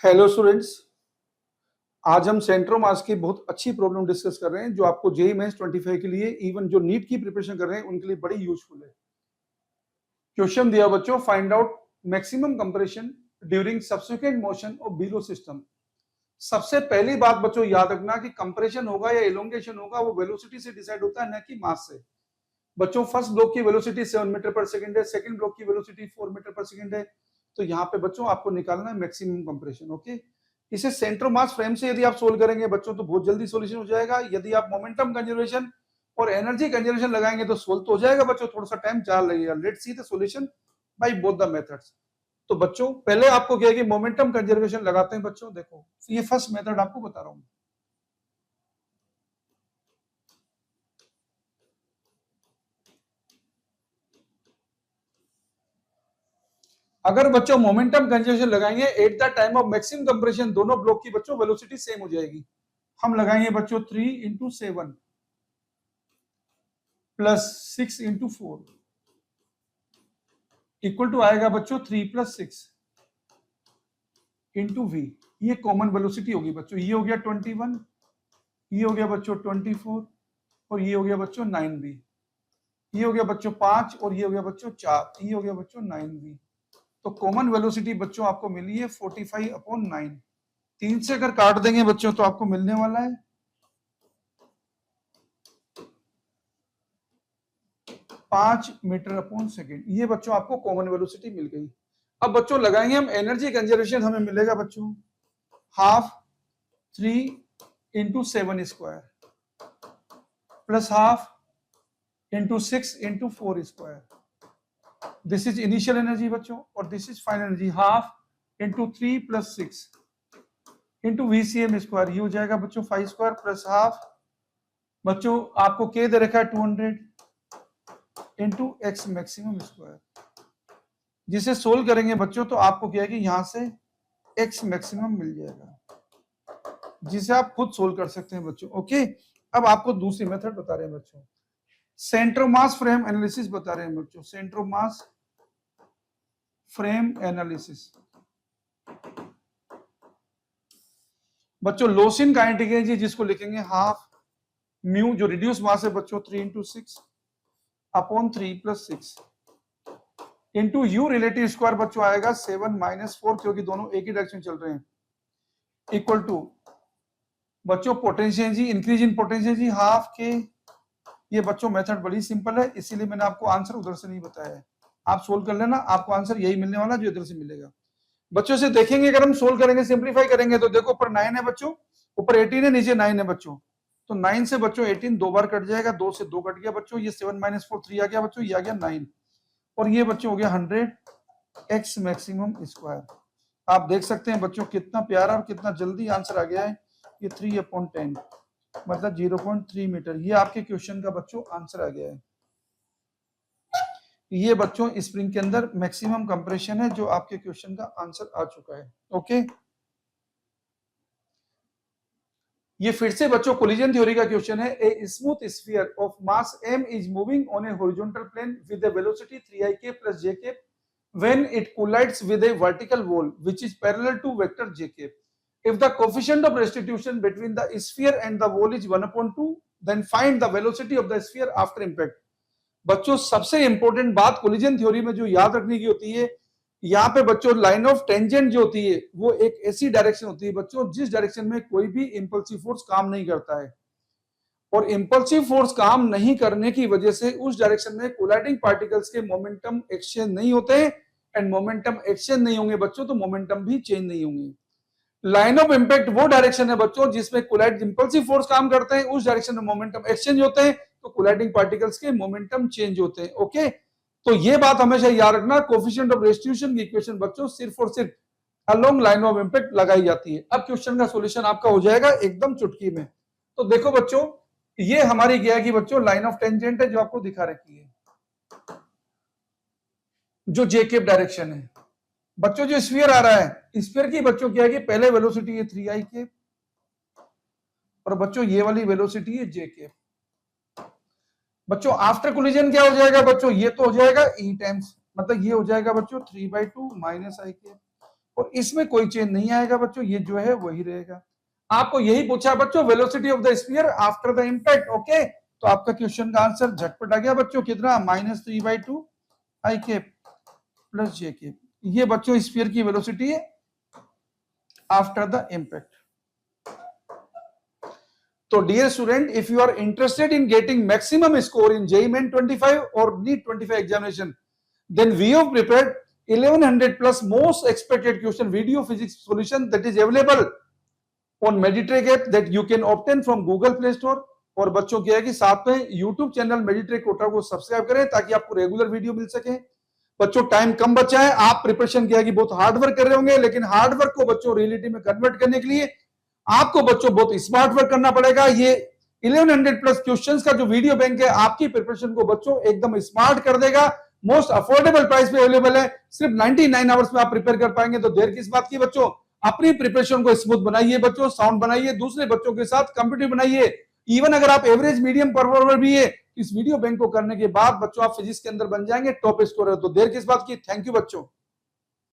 Hello students, आज हम सेंट्रोमास की बहुत अच्छी प्रॉब्लम डिस्कस कर रहे हैं जो आपको जेईई मेंस 25 के लिए इवन जो नीट की प्रिपरेशन कर रहे हैं उनके लिए बड़ी यूजफुल है। क्वेश्चन दिया बच्चों, find out maximum compression during subsequent motion of below system. सबसे पहली बात बच्चों याद रखना कि कंप्रेशन होगा या इलोंगेशन होगा वो वेलोसिटी से डिसाइड होता है, न कि मास से। बच्चों फर्स्ट ब्लॉक की वेलोसिटी 7 मीटर पर सेकंड है, सेकंड ब्लॉक की वेलोसिटी 4 मीटर पर सेकंड है। तो यहाँ पे बच्चों आपको निकालना है मैक्सिमम कंप्रेशन। ओके, इसे सेंटर मास फ्रेम से यदि आप सोल्व करेंगे बच्चों तो बहुत जल्दी सॉल्यूशन हो जाएगा। यदि आप मोमेंटम कंजर्वेशन और एनर्जी कंजर्वेशन लगाएंगे तो सोल्व तो हो जाएगा बच्चों, थोड़ा सा टाइम ज्यादा लगेगा। Let's see the solution by both the methods. तो बच्चों पहले आपको क्या है कि मोमेंटम कंजर्वेशन लगाते हैं। बच्चों देखो, ये फर्स्ट मेथड आपको बता रहा हूं। अगर बच्चों मोमेंटम कंजर्वेशन लगाएंगे at the time of maximum compression, दोनों ब्लॉक की बच्चों वेलोसिटी सेम हो जाएगी। हम लगाएंगे बच्चों 3 into 7 plus 6 into 4 equal to आएगा बच्चों 3 प्लस 6 इंटू वी। ये कॉमन वेलोसिटी होगी बच्चों। ये हो गया 21, ये हो गया बच्चों 24 और ये हो गया बच्चों 9v। ये हो गया बच्चों 5 और ये हो गया बच्चों 4, ये हो गया बच्चों 9v। तो कॉमन वेलोसिटी बच्चों आपको मिली है 45/9। 3 से अगर काट देंगे बच्चों तो आपको मिलने वाला है 5 मीटर अपॉन सेकेंड। ये बच्चों आपको कॉमन वेलोसिटी मिल गई। अब बच्चों लगाएंगे हम एनर्जी कंजर्वेशन। हमें मिलेगा बच्चों half 3 into 7 square plus half into 6 into 4 square. This is initial energy बच्चों और this is final energy. Half into 3 plus 6 into VCM square. ये हो जाएगा बच्चों 5 स्क्वायर प्लस हाफ बच्चों आपको के दे रखा है 200 इंटू एक्स मैक्सिमम स्क्वायर। जिसे सोल्व करेंगे बच्चों तो आपको क्या है कि यहां से एक्स मैक्सिमम मिल जाएगा, जिसे आप खुद सोल्व कर सकते हैं बच्चों। ओके, अब आपको दूसरी मेथड बता रहे हैं बच्चों, सेंट्रोमास फ्रेम एनालिसिस बता रहे हैं बच्चों। सेंट्रोमास फ्रेम एनालिसिस बच्चों लोसिन काइनेटिक एनर्जी जिसको लिखेंगे हाफ म्यू, जो रिड्यूस मास है बच्चों 3 into 6 upon 3 plus 6 into you relative square बच्चों आएगा 7 माइनस 4, क्योंकि दोनों एक ही डायरेक्शन चल रहे हैं, इक्वल टू बच्चों potential energy increase in potential energy half के। ये बच्चों मेथड बड़ी सिंपल है, इसीलिए मैंने आपको आंसर उधर से नहीं बताया है। आप सोल्व कर लेना, आपको आंसर यही मिलने वाला जो इधर से मिलेगा। बच्चों से देखेंगे, अगर हम सोल्व करेंगे सिंप्लीफाई करेंगे तो देखो ऊपर 9 है बच्चों, ऊपर 18 है, नीचे 9 है बच्चों। तो 9 से बच्चों 18 दो बार कट जाएगा, 2 से 2 कट गया बच्चों। ये 7 माइनस 4 3 आ गया बच्चों, ये आ गया 9 और ये बच्चों हो गया 100 एक्स मैक्सिमम स्क्वायर। आप देख सकते हैं बच्चों कितना प्यारा और कितना जल्दी आंसर आ गया है। ये 3/10 मतलब 0.3 मीटर। ये आपके क्वेश्चन का बच्चों आंसर आ गया है। ये बच्चों स्प्रिंग के अंदर मैक्सिमम कंप्रेशन है जो आपके क्वेश्चन का आंसर आ चुका है। ओके, ये फिर से बच्चों कोलिजन थ्योरी का क्वेश्चन है। A smooth sphere of mass m is moving on a horizontal plane with a velocity 3ik plus jk when it collides with a vertical wall which is parallel to vector jk. If the coefficient of restitution between the sphere and the wall is 1/2, then find the velocity of the sphere after impact. बच्चों सबसे important बात collision theory में जो याद रखने की होती है, यहाँ पे बच्चों लाइन ऑफ टेंजेंट जो होती है वो एक ऐसी डायरेक्शन होती है बच्चों जिस डायरेक्शन में कोई भी इंपल्सिव फोर्स काम नहीं करता है। और इंपल्सिव फोर्स काम नहीं करने की वजह से उस डायरेक्शन में कोलाइडिंग पार्टिकल्स के मोमेंटम एक्सचेंज नहीं होते एंड मोमेंटम एक्सचेंज नहीं होंगे बच्चों तो मोमेंटम भी चेंज नहीं होंगे। लाइन ऑफ इंपैक्ट वो डायरेक्शन है बच्चों जिसमें कोलाइड इंपल्सिव फोर्स काम करते हैं, उस डायरेक्शन में मोमेंटम एक्सचेंज होते हैं तो कोलाइडिंग पार्टिकल्स के मोमेंटम चेंज होते हैं। ओके, तो ये बात हमेशा याद रखना, कोएफिशिएंट ऑफ रेस्टिट्यूशन की इक्वेशन बच्चों सिर्फ और सिर्फ अलोंग लाइन ऑफ इंपैक्ट लगाई जाती है। अब क्वेश्चन का सॉल्यूशन आपका हो जाएगा एकदम चुटकी में। तो देखो बच्चों, ये हमारी क्या है कि बच्चों लाइन ऑफ टेंजेंट है जो आपको दिखा रखी है, जो जे केप डायरेक्शन है बच्चों। जो स्फीयर आ रहा है, स्फीयर की बच्चों क्या है कि पहले वेलोसिटी है 3ik और बच्चों ये वाली वेलोसिटी है जे केप। बच्चों आफ्टर कोलिजन क्या हो जाएगा बच्चों, ये तो हो जाएगा e टाइम्स, मतलब ये हो जाएगा बच्चों 3/2 माइनस i के और इसमें कोई चेंज नहीं आएगा बच्चों, ये जो है वही रहेगा। आपको यही पूछा बच्चों, velocity of the sphere after the impact. Okay, तो आपका क्वेश्चन का आंसर झटपट आ गया बच्चों, कितना, -3/2 i cap plus j cap. ये बच्चों स्फीयर की वेलोसिटी है आफ्टर द इंपैक्ट। तो dear student, if you are interested in getting maximum score in JEE Main 25 और NEET 25 examination, then we have prepared 1100 plus most expected question video physics solution that is available on Meditrack app that you can obtain from Google Play Store। और बच्चों क्या है कि साथ में YouTube channel Meditrack Kota को subscribe करें ताकि आपको रेगुलर वीडियो मिल सके। बच्चों टाइम कम बचा है, आप प्रिपरेशन किया कि बहुत हार्ड वर्क कर रहे होंगे, लेकिन हार्ड वर्क को बच्चों रियलिटी में कन्वर्ट करने के लिए आपको बच्चों बहुत स्मार्ट वर्क करना पड़ेगा। ये 1100 प्लस क्वेश्चंस का जो वीडियो बैंक है आपकी प्रिपरेशन को बच्चों एकदम स्मार्ट कर देगा। मोस्ट अफोर्डेबल प्राइस पे अवेलेबल है, सिर्फ 99 आवर्स में आप प्रिपेयर कर पाएंगे। तो देर किस बात की बच्चों, अपनी प्रिपरेशन को स्मूथ बनाइए बच्चों, साउंड बनाइए, दूसरे बच्चों के साथ कंपेटिटिव बनाइए। इवन अगर आप एवरेज मीडियम परफॉर्मर भी है, इस वीडियो बैंक को करने के बाद बच्चों आप फिजिक्स के अंदर बन जाएंगे टॉप स्कोरर। तो देर किस बात की, थैंक यू बच्चों।